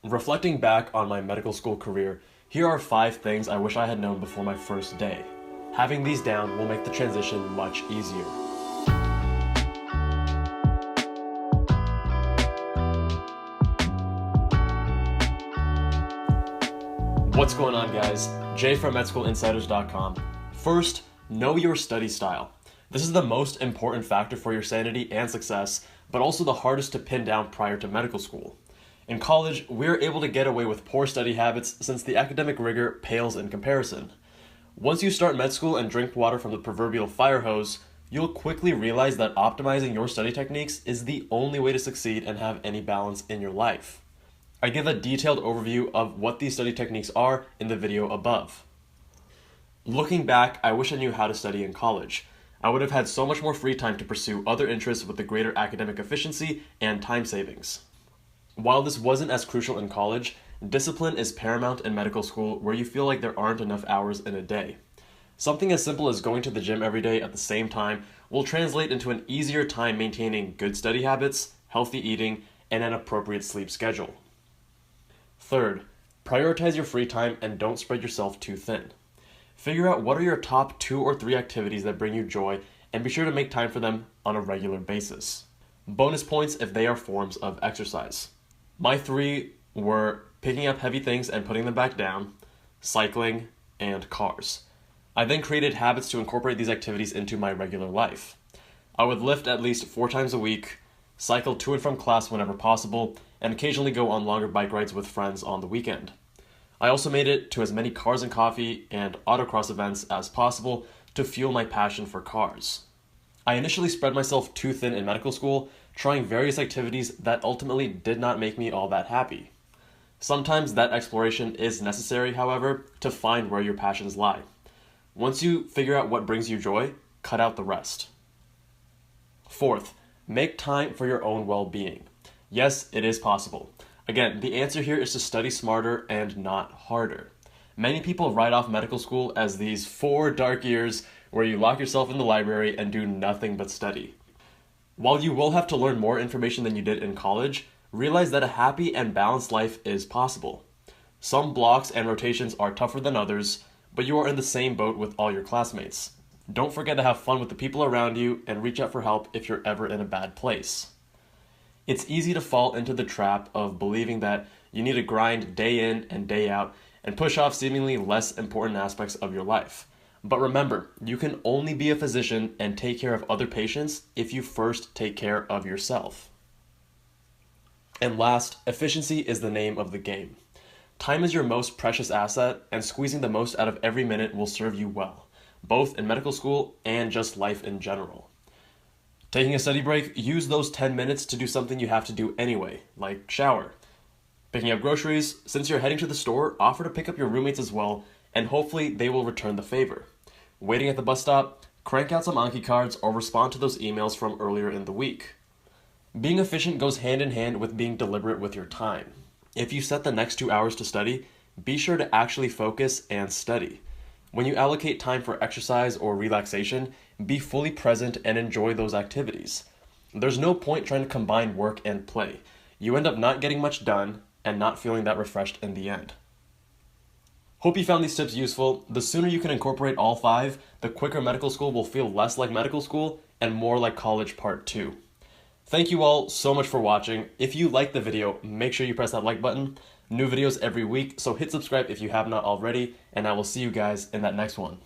Reflecting back on my medical school career, here are 5 things I wish I had known before my first day. Having these down will make the transition much easier. What's going on, guys? Jay from medschoolinsiders.com. First, know your study style. This is the most important factor for your sanity and success, but also the hardest to pin down prior to medical school. In college, we're able to get away with poor study habits since the academic rigor pales in comparison. Once you start med school and drink water from the proverbial fire hose, you'll quickly realize that optimizing your study techniques is the only way to succeed and have any balance in your life. I give a detailed overview of what these study techniques are in the video above. Looking back, I wish I knew how to study in college. I would have had so much more free time to pursue other interests with the greater academic efficiency and time savings. While this wasn't as crucial in college, discipline is paramount in medical school where you feel like there aren't enough hours in a day. Something as simple as going to the gym every day at the same time will translate into an easier time maintaining good study habits, healthy eating, and an appropriate sleep schedule. Third, prioritize your free time and don't spread yourself too thin. Figure out what are your top 2 or 3 activities that bring you joy and be sure to make time for them on a regular basis. Bonus points if they are forms of exercise. My 3 were picking up heavy things and putting them back down, cycling, and cars. I then created habits to incorporate these activities into my regular life. I would lift at least 4 times a week, cycle to and from class whenever possible, and occasionally go on longer bike rides with friends on the weekend. I also made it to as many cars and coffee and autocross events as possible to fuel my passion for cars. I initially spread myself too thin in medical school, trying various activities that ultimately did not make me all that happy. Sometimes that exploration is necessary, however, to find where your passions lie. Once you figure out what brings you joy, cut out the rest. Fourth, make time for your own well-being. Yes, it is possible. Again, the answer here is to study smarter and not harder. Many people write off medical school as these 4 dark years where you lock yourself in the library and do nothing but study. While you will have to learn more information than you did in college, realize that a happy and balanced life is possible. Some blocks and rotations are tougher than others, but you are in the same boat with all your classmates. Don't forget to have fun with the people around you and reach out for help if you're ever in a bad place. It's easy to fall into the trap of believing that you need to grind day in and day out and push off seemingly less important aspects of your life. But remember, you can only be a physician and take care of other patients if you first take care of yourself. And last, efficiency is the name of the game. Time is your most precious asset, and squeezing the most out of every minute will serve you well, both in medical school and just life in general. Taking a study break, use those 10 minutes to do something you have to do anyway, like shower. Picking up groceries, since you're heading to the store, offer to pick up your roommates as well, and hopefully they will return the favor. Waiting at the bus stop, crank out some Anki cards or respond to those emails from earlier in the week. Being efficient goes hand in hand with being deliberate with your time. If you set the next 2 hours to study, be sure to actually focus and study. When you allocate time for exercise or relaxation, be fully present and enjoy those activities. There's no point trying to combine work and play. You end up not getting much done and not feeling that refreshed in the end. Hope you found these tips useful. The sooner you can incorporate all 5, the quicker medical school will feel less like medical school and more like college part 2. Thank you all so much for watching. If you liked the video, make sure you press that like button. New videos every week, so hit subscribe if you have not already, and I will see you guys in that next one.